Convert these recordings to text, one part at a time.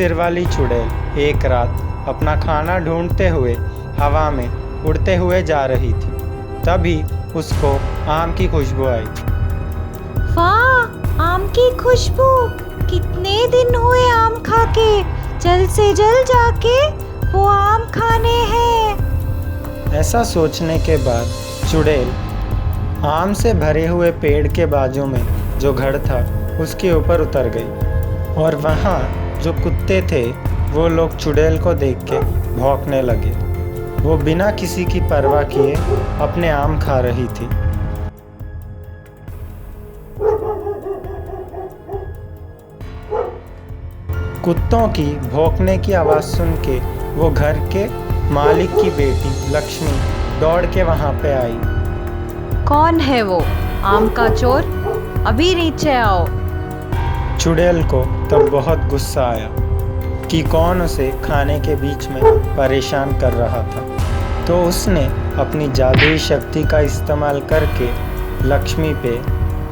सिर वाली चुड़ैल एक रात अपना खाना ढूंढते हुए हवा में उड़ते हुए जा रही थी। तभी उसको आम की खुशबू आई। वाह, आम की खुशबू! कितने दिन हुए आम खाके, जल्द से जल्द जाके वो आम खाने हैं। ऐसा सोचने के बाद चुड़ैल आम से भरे हुए पेड़ के बाजू में जो घर था उसके ऊपर उतर गई और वहाँ जो कुत्ते थे वो लोग चुड़ैल को देख के भौंकने लगे। वो बिना किसी की परवाह किए अपने आम खा रही थी। कुत्तों की भौंकने की आवाज़ सुन के वो घर के मालिक की बेटी लक्ष्मी दौड़ के वहाँ पे आई। कौन है वो आम का चोर? अभी नीचे आओ। चुड़ैल को तब बहुत गुस्सा आया कि कौन उसे खाने के बीच में परेशान कर रहा था। तो उसने अपनी जादुई शक्ति का इस्तेमाल करके लक्ष्मी पे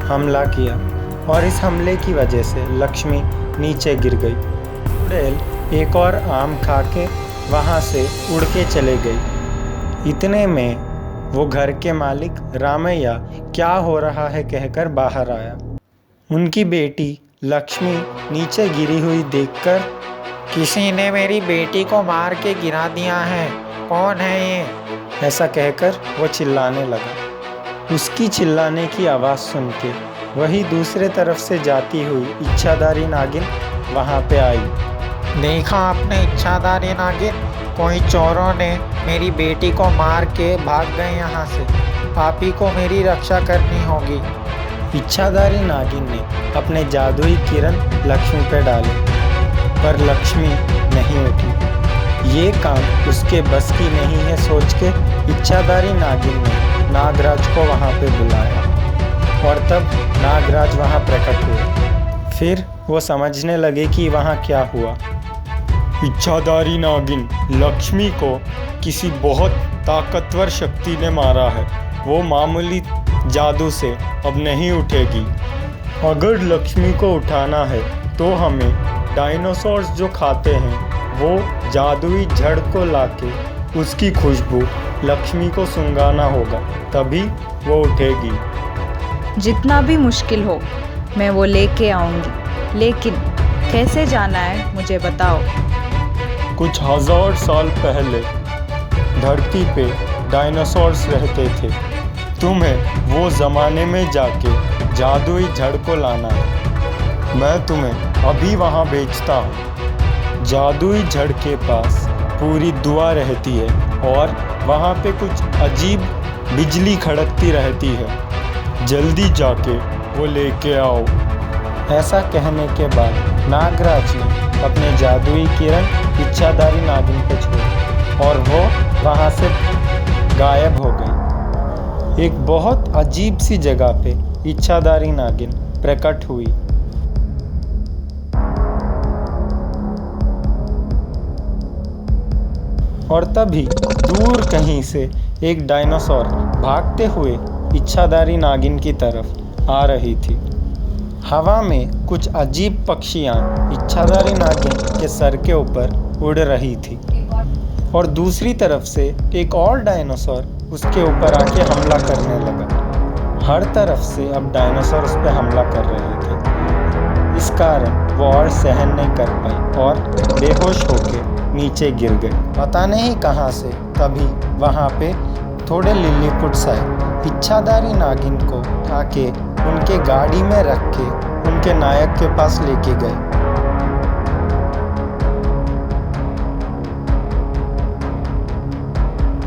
हमला किया और इस हमले की वजह से लक्ष्मी नीचे गिर गई। चुड़ैल एक और आम खा के वहाँ से उड़ के चले गई। इतने में वो घर के मालिक रामैया क्या हो रहा है कहकर बाहर आया। उनकी बेटी लक्ष्मी नीचे गिरी हुई देखकर, किसी ने मेरी बेटी को मार के गिरा दिया है, कौन है ये? ऐसा कहकर वो चिल्लाने लगा। उसकी चिल्लाने की आवाज़ सुन के वही दूसरे तरफ से जाती हुई इच्छाधारी नागिन वहाँ पे आई। देखा आपने इच्छाधारी नागिन, कोई चोरों ने मेरी बेटी को मार के भाग गए यहाँ से। आप ही को मेरी रक्षा करनी होगी। इच्छाधारी नागिन ने अपने जादुई किरण लक्ष्मी पे डाले पर लक्ष्मी नहीं उठी। ये काम उसके बस की नहीं है सोच के इच्छाधारी नागिन ने नागराज को वहाँ पे बुलाया और तब नागराज वहाँ प्रकट हुए। फिर वो समझने लगे कि वहाँ क्या हुआ। इच्छाधारी नागिन लक्ष्मी को किसी बहुत ताकतवर शक्ति ने मारा है। वो मामूली जादू से अब नहीं उठेगी। अगर लक्ष्मी को उठाना है तो हमें डायनासोर्स जो खाते हैं वो जादुई जड़ को लाके उसकी खुशबू लक्ष्मी को सूंघाना होगा, तभी वो उठेगी। जितना भी मुश्किल हो मैं वो लेके आऊंगी, लेकिन कैसे जाना है मुझे बताओ। कुछ हजार साल पहले धरती पे डायनासोर्स रहते थे। तुम्हें वो ज़माने में जाके जादुई जड़ को लाना है। मैं तुम्हें अभी वहाँ भेजता हूँ। जादुई जड़ के पास पूरी दुआ रहती है और वहाँ पे कुछ अजीब बिजली खड़कती रहती है। जल्दी जाके वो लेके आओ। ऐसा कहने के बाद नागराज ने अपने जादुई किरण इच्छाधारी नागिन पे छोड़ी और वो वहाँ से गायब हो गई। एक बहुत अजीब सी जगह पे इच्छाधारी नागिन प्रकट हुई। और तभी दूर कहीं से एक डायनासोर भागते हुए इच्छाधारी नागिन की तरफ आ रही थी। हवा में कुछ अजीब पक्षियाँ इच्छाधारी नागिन के सर के ऊपर उड़ रही थी और दूसरी तरफ से एक और डायनासोर उसके ऊपर आके हमला करने लगा। हर तरफ से अब डायनासोर उस पर हमला कर रहे थे। इस कारण वो और सहन नहीं कर पाई और बेहोश होके नीचे गिर गए। पता नहीं कहाँ से तभी वहाँ पे थोड़े लिलीपुट्स आए। इच्छाधारी नागिन को उठा के उनके गाड़ी में रख के उनके नायक के पास लेके गए।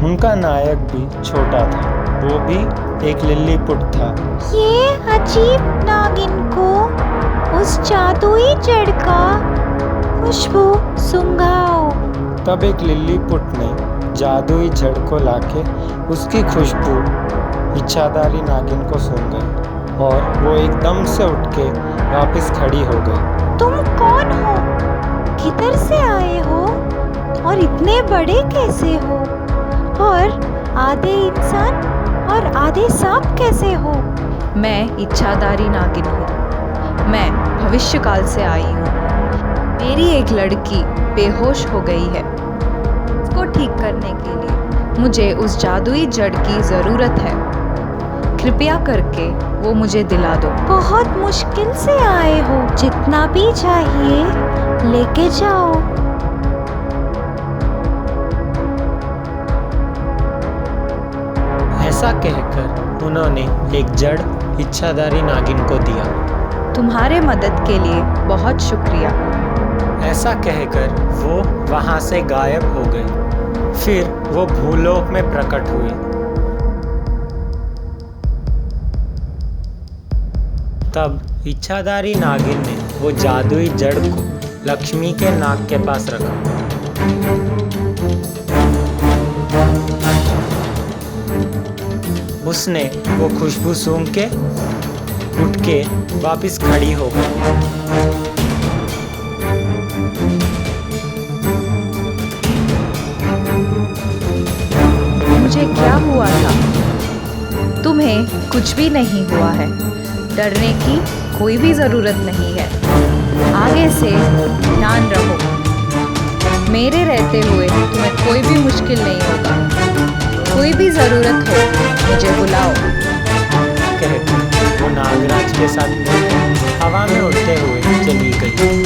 उनका नायक भी छोटा था, वो भी एक लिलीपुट था। ये अजीब नागिन को उस जादुई जड़ का खुशबू सूंघाओ। तब एक लिलीपुट ने जादुई जड़ को लाके उसकी खुशबू इच्छाधारी नागिन को सूंघी और वो एकदम से उठ के वापस खड़ी हो गई। तुम कौन हो? किधर से आए हो? और इतने बड़े कैसे हो? और आधे इंसान और आधे सांप कैसे हो? मैं इच्छाधारी नागिन हूँ। मैं भविष्यकाल से आई हूँ। मेरी एक लड़की बेहोश हो गई है। इसको ठीक करने के लिए मुझे उस जादुई जड़ की ज़रूरत है। कृपया करके वो मुझे दिला दो। बहुत मुश्किल से आए हो, जितना भी चाहिए लेके जाओ। ऐसा कहकर उन्होंने एक जड़ इच्छाधारी नागिन को दिया। तुम्हारे मदद के लिए बहुत शुक्रिया। ऐसा कहकर वो वहां से गायब हो गई। फिर वो भूलोक में प्रकट हुई। तब इच्छाधारी नागिन ने वो जादुई जड़ को लक्ष्मी के नाक के पास रखा। उसने वो खुशबू सूंघ के उठ के वापस खड़ी हो गई। मुझे क्या हुआ था? तुम्हें कुछ भी नहीं हुआ है। डरने की कोई भी ज़रूरत नहीं है। आगे से ध्यान रखो। मेरे रहते हुए तुम्हें कोई भी मुश्किल नहीं होगा। कोई भी ज़रूरत हो मुझे बुलाओ। कहकर वो नागराज के साथ मिलकर हवा में उड़ते हुए चली गई।